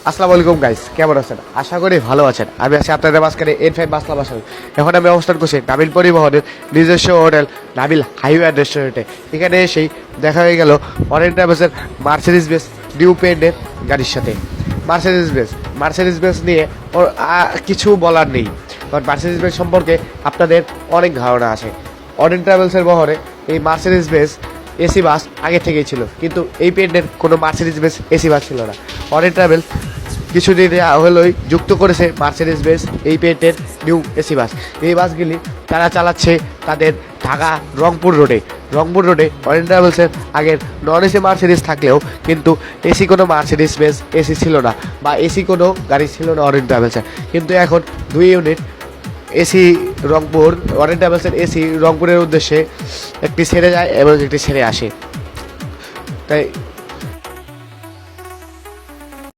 আসসালামু আলাইকুম গাইস, কেমন আছেন? আশা করি ভালো আছেন। আমি আছি আপনাদের মাঝখানে N5 মাসলা বাসায়। এখন আমি অবস্থান করছি নাবিল পরিবহনের নিজস্ব হোটেল নাবিল হাইওয়ে রেস্টুরেন্টে। এখানে এসেই দেখা হয়ে গেল অরেঞ্জ ট্রাভেলসের মার্সিডিজ বেস নিউ পেন্টের গাড়ির সাথে। মার্সিডিজ বেস নিয়ে কিছু বলার নেই, কারণ মার্সিডিজ বেস সম্পর্কে আপনাদের অনেক ধারণা আছে। অরেঞ্জ ট্রাভেলসের বহরে এই মার্সিডিজ বেস এসি বাস আগে থেকেই ছিল, কিন্তু এই পেন্টের কোনো মার্সিডিজ বেস এসি বাস ছিল না। অরেঞ্জ ট্রাভেল কিছুদিন হলোই যুক্ত করেছে মার্সিডিজ বেস এই পেন্টের নিউ এসি বাস। এই বাসগুলি তারা চালাচ্ছে তাদের ঢাকা রংপুর রোডে অরেঞ্জ ট্রাভেলসের আগের নন এসি মার্সিডিজ থাকলেও কিন্তু এসি কোনো মার্সিডিজ বেস এসি ছিল না, বা এসি কোনো গাড়ি ছিল না অরেঞ্জ ট্রাভেলসের। কিন্তু এখন 2 ইউনিট এসি রংপুর অরেঞ্জ ট্রাভেলসের এসি রংপুরের উদ্দেশ্যে একটি ছেড়ে যায় এবং একটি ছেড়ে আসে। তাই